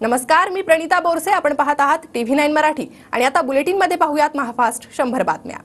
नमस्कार, मी प्रणिता बोरसे. आपण पाहत आहात TV9 मराठी आणि आता बुलेटिन मध्ये पाहूयात महाफास्ट 100 बातम्या.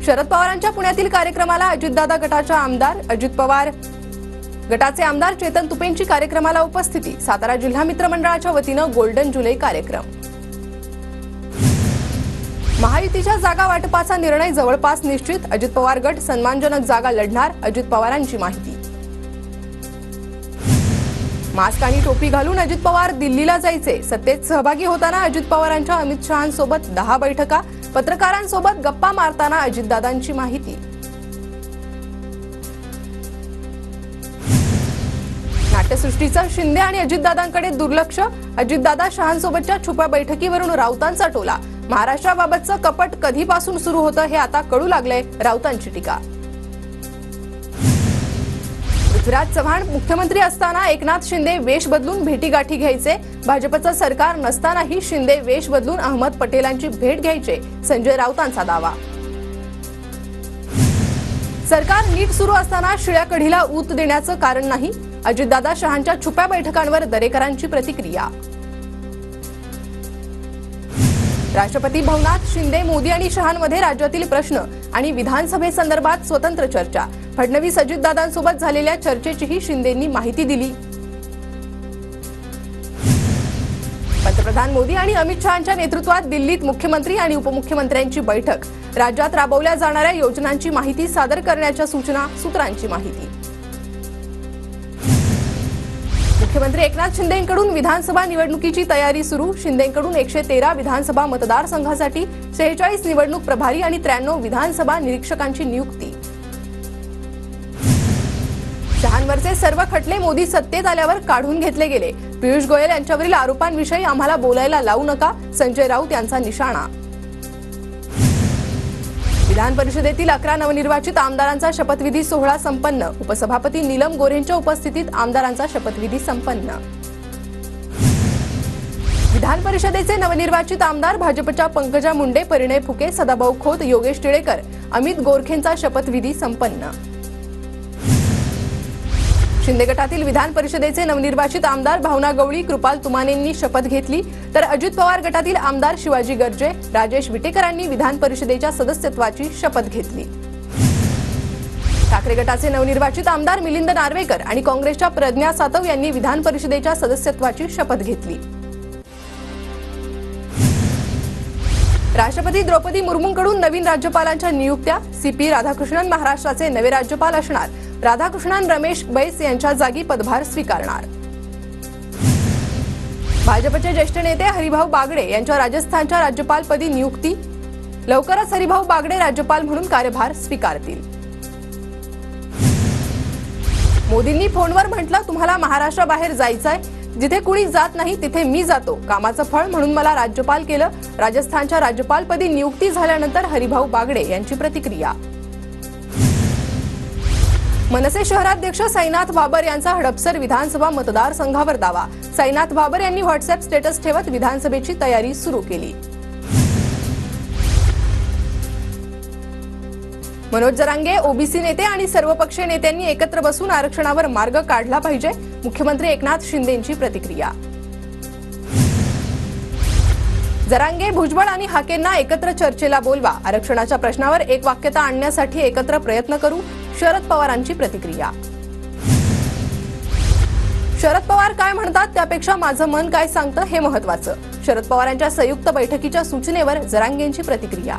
शरद पवारांच्या पुण्यातील कार्यक्रमाला अजितदादा गटाच्या आमदार अजित पवार गटाचे आमदार चेतन तुपेंची कार्यक्रमाला उपस्थिती. सातारा जिल्हा मित्र मंडळाच्या वतीनं गोल्डन जुलै कार्यक्रम. महायुतीच्या जागा वाटपाचा निर्णय जवळपास निश्चित. अजित पवार गट सन्मानजनक जागा लढणार. अजित पवारांची माहिती. मास्क आणि टोपी घालून अजित पवार दिल्लीला जायचे. सत्तेत सहभागी होताना अजित पवारांच्या अमित शहांसोबत 10 बैठका. पत्रकारांसोबत गप्पा मारताना अजितदादांची माहिती. नाट्यसृष्टीचं शिंदे आणि अजितदादांकडे दुर्लक्ष. अजितदादा शहांसोबतच्या छुप्या बैठकीवरून राऊतांचा टोला. महाराष्ट्राबाबतचं कपट कधीपासून सुरू होतं हे आता कळू लागलंय. राऊतांची टीका. पृथ्वीराज चव्हाण मुख्यमंत्री असताना एकनाथ शिंदे वेश बदलून भेटीगाठी घ्यायचे. भाजपचं सरकार नसतानाही शिंदे वेश बदलून अहमद पटेलांची भेट घ्यायचे. संजय राऊतांचा दावा. सरकार नीट सुरू असताना शिळ्या कढीला ऊत देण्याचं कारण नाही. अजितदादा शहांच्या छुप्या बैठकांवर दरेकरांची प्रतिक्रिया. राष्ट्रपती भवनात शिंदे, मोदी आणि शहांमध्ये राज्यातील प्रश्न आणि विधानसभेसंदर्भात स्वतंत्र चर्चा. फडणवीस अजितदादांसोबत झालेल्या चर्चेचीही शिंदेंनी माहिती दिली. पंतप्रधान मोदी आणि अमित शहांच्या नेतृत्वात दिल्लीत मुख्यमंत्री आणि उपमुख्यमंत्र्यांची बैठक. राज्यात राबवल्या जाणाऱ्या योजनांची माहिती सादर करण्याच्या सूचना. सूत्रांची माहिती. मुख्यमंत्री एकनाथ शिंदेंकडून विधानसभा निवडणुकीची तयारी सुरू. शिंदेंकडून 113 विधानसभा मतदारसंघासाठी 46 निवडणूक प्रभारी आणि 93 विधानसभा निरीक्षकांची नियुक्ती. शहांवरचे सर्व खटले मोदी सत्तेत आल्यावर काढून घेतले गेले. पियुष गोयल यांच्यावरील आरोपांविषयी आम्हाला बोलायला लावू नका. संजय राऊत यांचा निशाणा. विधान परिषदेतील 11 नवनिर्वाचित आमदारांचा शपथविधी सोहळा संपन्न. उपसभापती नीलम गोऱ्हेंच्या उपस्थितीत आमदारांचा शपथविधी संपन्न. विधान परिषदेचे नवनिर्वाचित आमदार भाजपच्या पंकजा मुंडे, परिणय फुके, सदाभाऊ खोत, योगेश टिळेकर, अमित गोरखेंचा शपथविधी संपन्न. शिंदे गटातील विधान परिषदेचे नवनिर्वाचित आमदार भावना गवळी, कृपाल तुमानेंनी शपथ घेतली. तर अजित पवार गटातील आमदार शिवाजी गर्जे, राजेश विटेकरांनी विधान परिषदेच्या सदस्यत्वाची शपथ घेतली. ठाकरे गटाचे नवनिर्वाचित आमदार मिलिंद नार्वेकर आणि काँग्रेसच्या प्रज्ञा सातव यांनी विधान परिषदेच्या सदस्यत्वाची शपथ घेतली. राष्ट्रपती द्रौपदी मुर्मूंकडून नवीन राज्यपालांच्या नियुक्त्या. CP राधाकृष्णन महाराष्ट्राचे नवे राज्यपाल असणार. राधाकृष्णन रमेश बैस यांच्या जागी पदभार स्वीकारणार. भाजपचे ज्येष्ठ नेते हरिभाऊ बागडे यांच्या राजस्थानच्या राज्यपालपदी नियुक्ती. लवकरच हरिभाऊ बागडे राज्यपाल म्हणून कार्यभार स्वीकारतील. मोदींनी फोनवर म्हटलं, तुम्हाला महाराष्ट्राबाहेर जायचंय. जिथे कुणी जात नाही तिथे मी जातो. कामाचं फळ म्हणून मला राज्यपाल केलं. राजस्थानच्या राज्यपालपदी नियुक्ती झाल्यानंतर हरिभाऊ बागडे यांची प्रतिक्रिया. मनसे शहराध्यक्ष साईनाथ बाबर यांचा हडपसर विधानसभा मतदारसंघावर दावा. साईनाथ बाबर यांनी व्हॉट्सअप स्टेटस ठेवत विधानसभेची तयारी सुरू केली. मनोज जरांगे, ओबीसी नेते आणि सर्वपक्षीय नेत्यांनी एकत्र बसून आरक्षणावर मार्ग काढला पाहिजे. मुख्यमंत्री एकनाथ शिंदेंची प्रतिक्रिया. जरांगे, भुजबळ आणि हाकेंना एकत्र चर्चेला बोलवा. आरक्षणाच्या प्रश्नावर एकवाक्यता आणण्यासाठी एकत्र प्रयत्न करू. शरद पवारांची प्रतिक्रिया. शरद पवार काय म्हणतात त्यापेक्षा माझं मन काय सांगतं हे महत्वाचं. शरद पवारांच्या संयुक्त बैठकीच्या सूचनेवर जरांगेंची प्रतिक्रिया.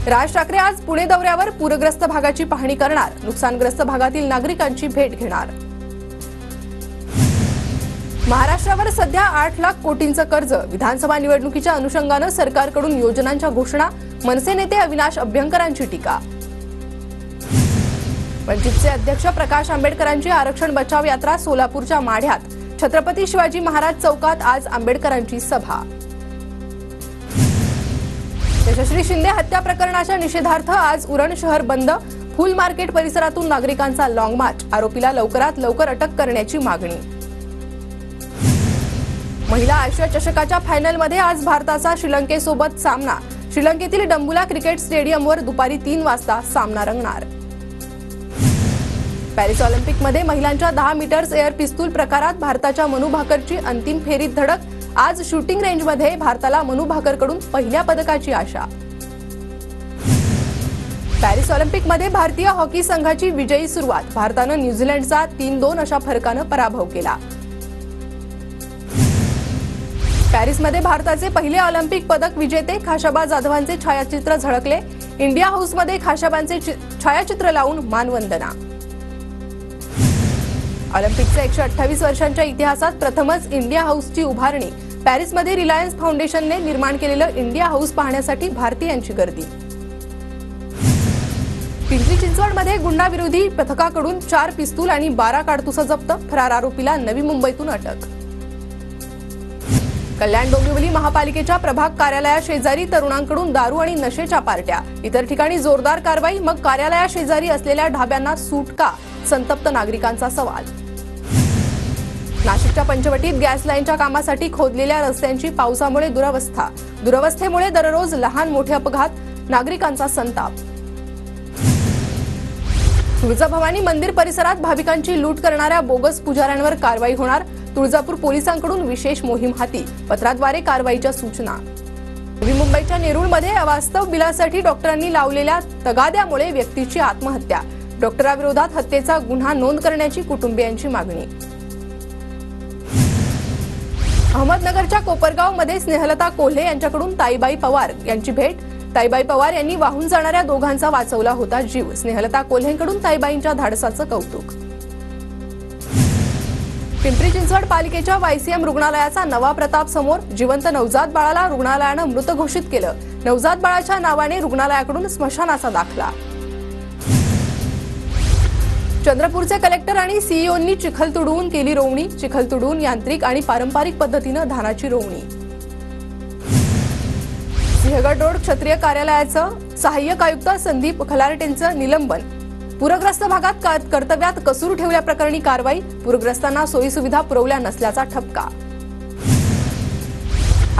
राज ठाकरे आज पुणे दौऱ्यावर. पूरग्रस्त भागाची पाहणी करणार. नुकसानग्रस्त भागातील नागरिकांची भेट घेणार. महाराष्ट्रावर सध्या 8 लाख कोटींचं कर्ज. विधानसभा निवडणुकीच्या अनुषंगानं सरकारकडून योजनांच्या घोषणा. मनसे नेते अविनाश अभ्यंकरांची टीका. वंचितचे अध्यक्ष प्रकाश आंबेडकरांची आरक्षण बचाव यात्रा सोलापूरच्या माढ्यात. छत्रपती शिवाजी महाराज चौकात आज आंबेडकरांची सभा. यशस्वी शिंदे हत्या प्रकरणाच्या निषेधार्थ आज उरण शहर बंद. फुल मार्केट परिसरातून नागरिकांचा लॉंग मार्च. आरोपीला लवकरात लवकर अटक करण्याची मागणी. महिला आशिया चषकाच्या फायनलमध्ये आज भारताचा श्रीलंकेसोबत सामना. श्रीलंकेतील डंबुला क्रिकेट स्टेडियमवर दुपारी 3 वाजता सामना रंगणार. पॅरिस ऑलिम्पिकमध्ये महिलांच्या 10 मीटर्स एअर पिस्तूल प्रकारात भारताच्या मनू भाकरची अंतिम फेरीत धडक. आज शूटिंग रेंजमध्ये भारताला मनू भाकरकडून पहिल्या पदकाची आशा. पॅरिस ऑलिम्पिकमध्ये भारतीय हॉकी संघाची विजयी सुरुवात. भारतानं न्यूझीलंडचा 3-2 अशा फरकानं पराभव केला. पॅरिसमध्ये भारताचे पहिले ऑलिम्पिक पदक विजेते खाशाबा जाधवांचे छायाचित्र झळकले. इंडिया हाऊसमध्ये खाशाबांचे छायाचित्र लावून मानवंदना. ऑलिम्पिकच्या 128 वर्षांच्या इतिहासात प्रथमच इंडिया हाऊसची उभारणी. पॅरिसमध्ये रिलायन्स फाउंडेशनने निर्माण केलेलं इंडिया हाऊस पाहण्यासाठी भारतीयांची गर्दी. पिंपरी चिंचवडमध्ये गुंडाविरोधी पथकाकडून 4 पिस्तूल आणि 12 काडतुसं जप्त. फरार आरोपीला नवी मुंबईतून अटक. कल्याण डोंबिवली महापालिकेच्या प्रभाग कार्यालयाशेजारी तरुणांकडून दारू आणि नशेच्या पार्ट्या. इतर ठिकाणी जोरदार कारवाई. मग कार्यालयाशेजारी असलेल्या ढाब्यांना सूट का? संतप्त नागरिकांचा सवाल. नाशिकच्या पंचवटीत गॅस लाईनच्या कामासाठी खोदलेल्या रस्त्यांची पावसामुळे दुरवस्था. दुरवस्थेमुळे दररोज लहान मोठे अपघात. नागरिकांचा संताप. तुळजाभवानी मंदिर परिसरात भाविकांची लूट करणाऱ्या बोगस पुजाऱ्यांवर कारवाई होणार. तुळजापूर पोलिसांकडून विशेष मोहीम हाती. पत्राद्वारे कारवाईच्या सूचना. नवी मुंबईच्या नेरूळमध्ये अवास्तव बिलासाठी डॉक्टरांनी लावलेल्या तगाद्यामुळे व्यक्तीची आत्महत्या. डॉक्टराविरोधात हत्येचा गुन्हा नोंद करण्याची कुटुंबियांची मागणी. अहमदनगरच्या कोपरगावमध्ये स्नेहलता कोल्हे यांच्याकडून ताईबाई पवार यांची भेट. ताईबाई पवार यांनी वाहून जाणाऱ्या दोघांचा वाचवला होता जीव. स्नेहलता कोल्हेंकडून ताईबाईंच्या धाडसाचं कौतुक. पिंपरी चिंचवड पालिकेच्या वायसीएम रुग्णालयाचा नवा प्रताप समोर. जिवंत नवजात बाळाला रुग्णालयानं मृत घोषित केलं. नवजात बाळाच्या नावाने रुग्णालयाकडून स्मशानाचा दाखला. चंद्रपूरचे कलेक्टर आणि सीईओंनी चिखल तुडवून केली रोवणी. चिखल तुडवून यांत्रिक आणि पारंपरिक पद्धतीनं धानाची रोवणी. सिंहगड रोड क्षेत्रीय कार्यालयाचं सहाय्यक आयुक्त संदीप खलारटेंचं निलंबन. पूरग्रस्त भागात कर्तव्यात कसूर ठेवल्याप्रकरणी कारवाई. पूरग्रस्तांना सोयीसुविधा पुरवल्या नसल्याचा ठपका.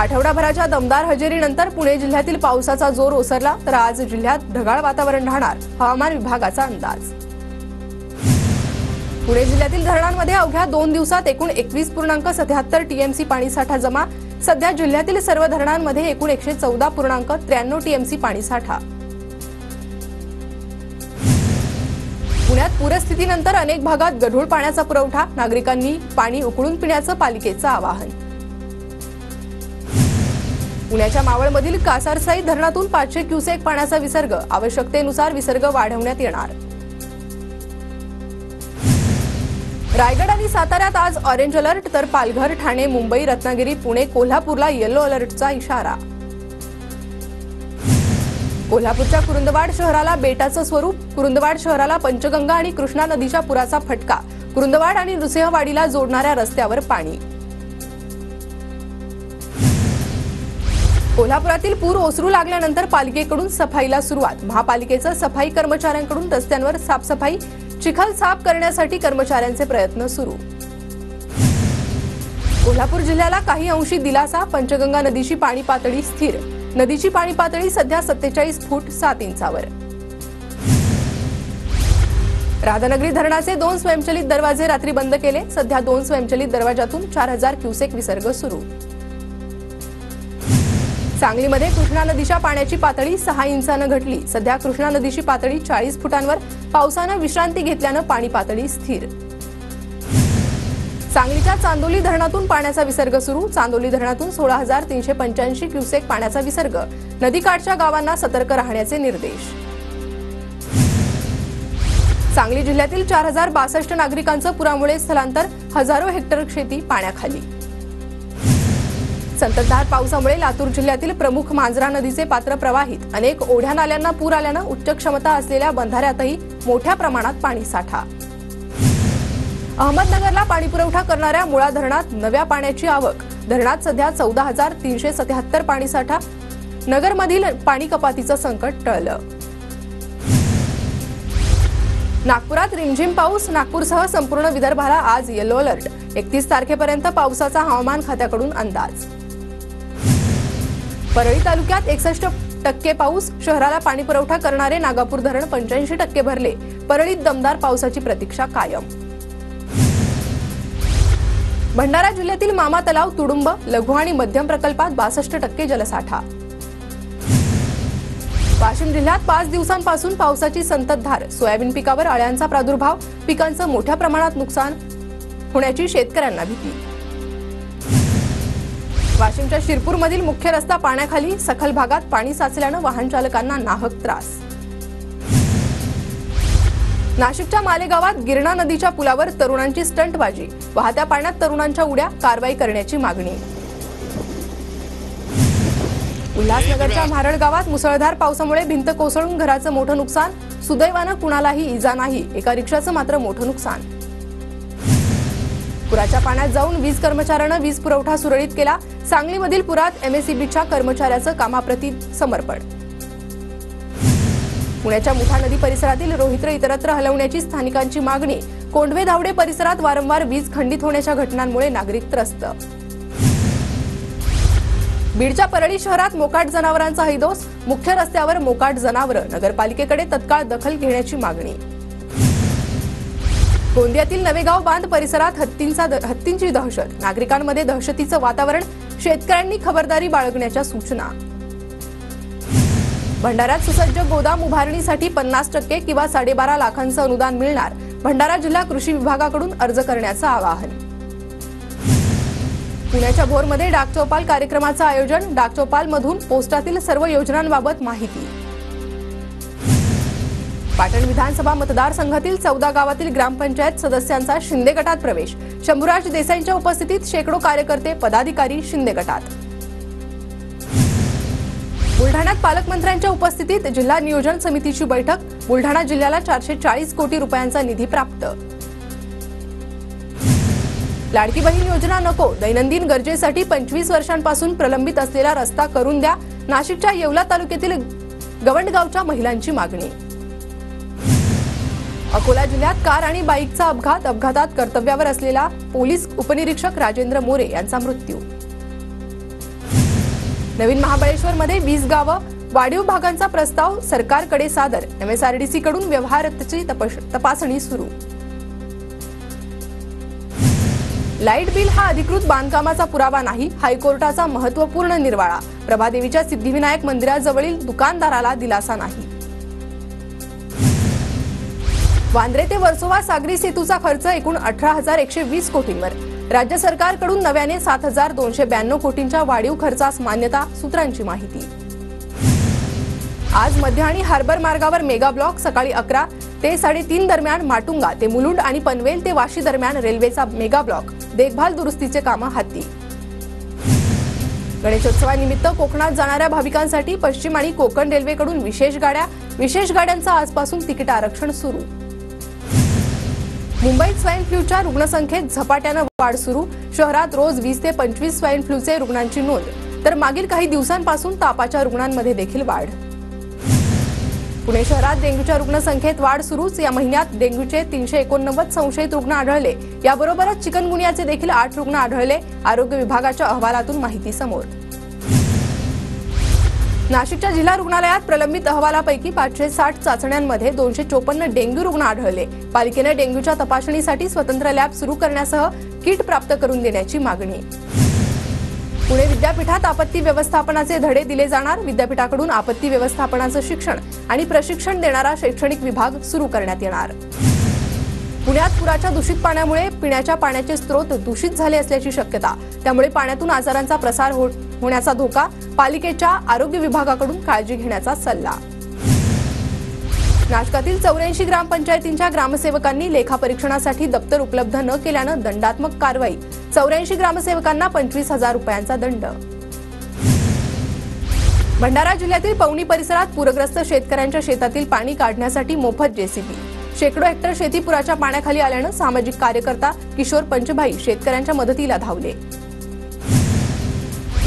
आठवडाभराच्या दमदार हजेरीनंतर पुणे जिल्ह्यातील पावसाचा जोर ओसरला. तर आज जिल्ह्यात ढगाळ वातावरण राहणार. हवामान विभागाचा अंदाज. पुणे जिल्ह्यातील धरणांमध्ये अवघ्या 2 दिवसात एकूण 21.77 टीएमसी पाणीसाठा जमा. सध्या जिल्ह्यातील सर्व धरणांमध्ये एकूण 114.93 टीएमसी पाणीसाठा. पुण्यात पूरस्थितीनंतर अनेक भागात गढूळ पाण्याचा पुरवठा. नागरिकांनी पाणी उकळून पिण्याचं पालिकेचं आवाहन. पुण्याच्या मावळमधील कासारसाई धरणातून 500 क्युसेक पाण्याचा विसर्ग. आवश्यकतेनुसार विसर्ग वाढवण्यात येणार. रायगड आणि साताऱ्यात आज ऑरेंज अलर्ट. तर पालघर, ठाणे, मुंबई, रत्नागिरी, पुणे, कोल्हापूरला येलो अलर्टचा इशारा. कोल्हापूरच्या कुरुंदवाड शहराला बेटाचं स्वरूप. कुरुंदवाड शहराला पंचगंगा आणि कृष्णा नदीच्या पुराचा फटका. कुरुंदवाड आणि नृसिंहवाडीला जोडणाऱ्या रस्त्यावर पाणी. कोल्हापुरातील पूर ओसरू लागल्यानंतर पालिकेकडून सफाईला सुरुवात. महापालिकेचं सफाई कर्मचाऱ्यांकडून रस्त्यांवर साफसफाई. चिखल साफ करण्यासाठी कर्मचाऱ्यांचे प्रयत्न सुरू. कोल्हापूर जिल्ह्याला काही अंशी दिलासा. पंचगंगा नदीची पाणी पातळी स्थिर. नदीची पाणी पातळी सध्या 47 फूट 7 इंचावर. राधानगरी धरणाचे 2 स्वयंचलित दरवाजे रात्री बंद केले. सध्या 2 स्वयंचलित दरवाजातून 4000 क्युसेक विसर्ग सुरू. सांगलीमध्ये कृष्णा नदीच्या पाण्याची पातळी 6 इंचानं घटली. सध्या कृष्णा नदीची पातळी 40 फुटांवर. पावसानं विश्रांती घेतल्यानं पाणी पातळी स्थिर. सांगलीच्या चांदोली धरणातून पाण्याचा विसर्ग सुरू. चांदोली धरणातून 16,385 क्युसेक पाण्याचा विसर्ग. नदीकाठच्या गावांना सतर्क राहण्याचे निर्देश. सांगली जिल्ह्यातील 4062 नागरिकांचं पुरामुळे स्थलांतर. हजारो हेक्टर शेती पाण्याखाली. संततधार पावसामुळे लातूर जिल्ह्यातील प्रमुख मांजरा नदीचे पात्र प्रवाहित. अनेक ओढ्या नाल्यांना पूर आल्यानं उच्च क्षमता असलेल्या बंधाऱ्यातही मोठ्या प्रमाणात पाणीसाठा. अहमदनगरला पाणीपुरवठा करणाऱ्या मुळा धरणात नव्या पाण्याची आवक. धरणात सध्या 14,377 पाणीसाठा. नगरमधील पाणी कपातीचं संकट टळलं. नागपुरात रिमझिम पाऊस. नागपूरसह संपूर्ण विदर्भाला आज येलो अलर्ट. 31 तारखेपर्यंत पावसाचा हवामान खात्याकडून अंदाज. परळी तालुक्यात 61% पाऊस. शहराला पाणीपुरवठा करणारे नागापूर धरण 85% भरले. परळीत दमदार पावसाची प्रतीक्षा कायम. भंडारा जिल्ह्यातील मामा तलाव, तुडुंब, लघु आणि मध्यम प्रकल्पात 62% जलसाठा. वाशिम जिल्ह्यात 5 दिवसांपासून पावसाची संततधार. सोयाबीन पिकावर अळ्यांचा प्रादुर्भाव, पिकांचं मोठ्या प्रमाणात नुकसान होण्याची शेतकऱ्यांना भीती. वाशिमच्या शिरपूरमधील मुख्य रस्ता पाण्याखाली, सखल भागात पाणी साचल्यानं वाहन चालकांना नाहक त्रास. नाशिकच्या मालेगावात गिरणा नदीच्या पुलावर तरुणांची स्टंटबाजी, वाहत्या पाण्यात तरुणांच्या उड्या, कारवाई करण्याची मागणी. उल्हासनगरच्या म्हारळ गावात मुसळधार पावसामुळे भिंत कोसळून घराचं मोठं नुकसान. सुदैवानं कुणालाही इजा नाही, एका रिक्षाचं मात्र मोठं नुकसान. पुराच्या पाण्यात जाऊन वीज कर्मचाऱ्यानं वीज पुरवठा सुरळीत केला. सांगलीमधील पुरात एमएसईबीच्या कर्मचाऱ्याचं कामाप्रती समर्पण. पुण्याच्या मुठा नदी परिसरातील रोहित्र इतरत्र हलवण्याची स्थानिकांची मागणी. कोंढवे धावडे परिसरात वारंवार वीज खंडित होण्याच्या घटनांमुळे नागरिक त्रस्त. बीडच्या परळी शहरात मोकाट जनावरांचा हैदोस. मुख्य रस्त्यावर मोकाट जनावरं, नगरपालिकेकडे तत्काळ दखल घेण्याची मागणी. गोंदियातील नवेगाव बांध परिसरात हत्तींची दहशत, नागरिकांमध्ये दहशतीचं वातावरण. शेतकऱ्यांनी खबरदारी बाळगण्याच्या सूचना. भंडाऱ्यात सुसज्ज गोदाम उभारणीसाठी 50% किंवा 12.5 लाखांचं अनुदान मिळणार. भंडारा जिल्हा कृषी विभागाकडून अर्ज करण्याचं आवाहन. पुण्याच्या भोरमध्ये डाकचौपाल कार्यक्रमाचं आयोजन. डाकचौपालमधून पोस्टातील सर्व योजनांबाबत माहिती. पाटण विधानसभा मतदारसंघातील 14 गावातील ग्रामपंचायत सदस्यांचा शिंदे गटात प्रवेश. शंभूराज देसाईंच्या उपस्थितीत शेकडो कार्यकर्ते, पदाधिकारी शिंदे गटात. बुलढाण्यात पालकमंत्र्यांच्या उपस्थितीत जिल्हा नियोजन समितीची बैठक. बुलढाणा जिल्ह्याला 440 कोटी रुपयांचा निधी प्राप्त. लाडकी बहीण योजना नको, दैनंदिन गरजेसाठी 25 वर्षांपासून प्रलंबित असलेला रस्ता करून द्या. नाशिकच्या येवला तालुक्यातील गवंडगावच्या महिलांची मागणी. अकोला जिल्ह्यात कार आणि बाईकचा अपघात. अपघातात कर्तव्यावर असलेला पोलीस उपनिरीक्षक राजेंद्र मोरे यांचा मृत्यू. नवीन महाबळेश्वरमध्ये 20 गावं, वाढीव भागांचा प्रस्ताव सरकारकडे सादर. एमएसआरडीसी कडून व्यवहाराची तपासणी सुरू. लाईट बिल हा अधिकृत बांधकामाचा पुरावा नाही, हायकोर्टाचा महत्त्वपूर्ण निर्वाळा. प्रभादेवीच्या सिद्धिविनायक मंदिराजवळील दुकानदाराला दिलासा नाही. वांद्रे ते वर्सोवा सागरी सेतूचा खर्च एकूण 18,120 कोटींवर. राज्य सरकारकडून नव्याने 7,292 कोटींच्या वाढीव खर्चास मान्यता. सूत्रांची माहिती. आज मध्य आणि हार्बर मार्गावर मेगा ब्लॉक. सकाळी 11 ते 3:30 दरम्यान माटुंगा ते मुलुंड आणि पनवेल ते वाशी दरम्यान रेल्वेचा मेगा ब्लॉक. देखभाल दुरुस्तीचे कामं हाती. गणेशोत्सवानिमित्त कोकणात जाणाऱ्या भाविकांसाठी पश्चिम आणि कोकण रेल्वेकडून विशेष गाड्या. विशेष गाड्यांचं आजपासून तिकीट आरक्षण सुरू. मुंबईत स्वाईन फ्लूच्या रुग्णसंख्येत झपाट्यानं वाढ सुरू. शहरात रोज 20 ते 25 स्वाईन फ्लूचे रुग्णांची नोंद. तर मागील काही दिवसांपासून तापाच्या रुग्णांमध्ये देखील वाढ. पुणे शहरात डेंग्यूच्या रुग्णसंख्येत वाढ सुरूच. या महिन्यात डेंग्यूचे 389 संशयित रुग्ण आढळले. याबरोबरच चिकनगुनियाचे देखील 8 रुग्ण आढळले. आरोग्य विभागाच्या अहवालातून माहिती समोर. नाशिकच्या जिल्हा रुग्णालयात प्रलंबित अहवालापैकी 560 चाचण्यांमध्ये 254 डेंग्यू रुग्ण आढळले. पालिकेने डेंग्यूच्या तपासणीसाठी स्वतंत्र लॅब सुरू करण्यासह किट प्राप्त करून देण्याची मागणी. पुणे विद्यापीठात आपत्ती व्यवस्थापनाचे धडे दिले जाणार. विद्यापीठाकडून आपत्ती व्यवस्थापनाचं शिक्षण आणि प्रशिक्षण देणारा शैक्षणिक विभाग सुरू करण्यात येणार. पुण्यात पुराच्या दूषित पाण्यामुळे पिण्याच्या पाण्याचे स्रोत दूषित झाले असल्याची शक्यता. त्यामुळे पाण्यातून आजारांचा प्रसार होण्याचा धोका. पालिकेच्या आरोग्य विभागाकडून काळजी घेण्याचा सल्ला. नाशकातील 84 ग्रामपंचायतींच्या ग्रामसेवकांनी लेखापरीक्षणासाठी दप्तर उपलब्ध न केल्यानं दंडात्मक कारवाई. 84 ग्रामसेवकांना 25,000 रुपयांचा दंड. भंडारा जिल्ह्यातील पवनी परिसरात पूरग्रस्त शेतकऱ्यांच्या शेतातील पाणी काढण्यासाठी मोफत जेसीबी. शेकडो हेक्टर शेती पुराच्या पाण्याखाली आल्यानं सामाजिक कार्यकर्ता किशोर पंचभाई शेतकऱ्यांच्या मदतीला धावले.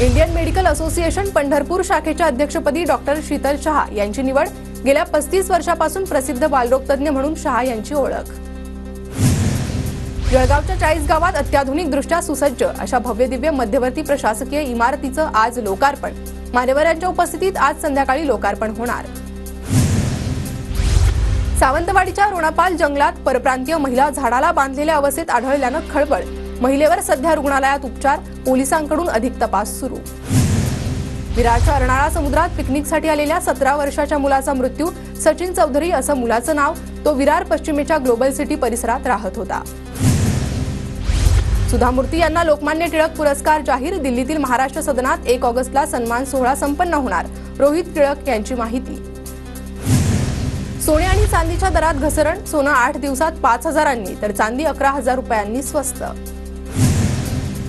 इंडियन मेडिकल असोसिएशन पंढरपूर शाखेच्या अध्यक्षपदी डॉक्टर शीतल शहा यांची निवड. गेल्या 35 वर्षापासून प्रसिद्ध बालरोगतज्ञ म्हणून शहा यांची ओळख. जळगावच्या 40 गावात अत्याधुनिकदृष्ट्या सुसज्ज अशा भव्यदिव्य मध्यवर्ती प्रशासकीय इमारतीचं आज लोकार्पण. मान्यवरांच्या उपस्थितीत आज संध्याकाळी लोकार्पण होणार. सावंतवाडीच्या रोणापाल जंगलात परप्रांतीय महिला झाडाला बांधलेल्या अवस्थेत आढळल्यानं खळबळ. महिलेवर सध्या रुग्णालयात उपचार, पोलिसांकडून अधिक तपास सुरू. विरारच्या अर्नाळा समुद्रात पिकनिकसाठी आलेल्या 17 वर्षाच्या मुलाचा मृत्यू. सचिन चौधरी असं मुलाचं नाव. तो विरार पश्चिमेच्या ग्लोबल सिटी परिसरात राहत होता. सुधा मूर्ती यांना लोकमान्य टिळक पुरस्कार जाहीर. दिल्लीतील महाराष्ट्र सदनात 1 ऑगस्टला सन्मान सोहळा संपन्न होणार. रोहित टिळक यांची माहिती. सोने आणि चांदीच्या दरात घसरण. सोनं 8 दिवसात 5,000 तर चांदी 11,000 रुपयांनी स्वस्त.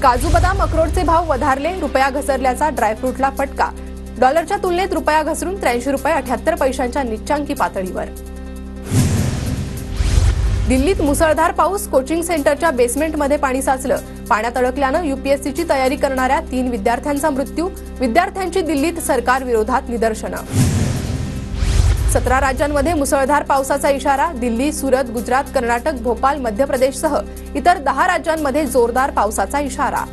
काजू बदाम अक्रोडचे भाव वधारले. रुपया घसरल्याचा ड्रायफ्रूटला फटका. डॉलरच्या तुलनेत रुपया घसरून 83 रुपये 78 पैशांच्या निच्चांकी पातळीवर. दिल्लीत मुसळधार पाऊस. कोचिंग सेंटरच्या बेसमेंटमध्ये पाणी साचलं. पाण्यात अडकल्यानं यूपीएससीची तयारी करणाऱ्या 3 विद्यार्थ्यांचा मृत्यू. विद्यार्थ्यांची दिल्लीत सरकार विरोधात निदर्शनं. 17 राज्यांमध्ये मुसळधार पावसाचा इशारा. दिल्ली, सुरत, गुजरात, कर्नाटक, भोपाळ, मध्य प्रदेशसह इतर 10 राज्यांमध्ये जोरदार पावसाचा इशारा.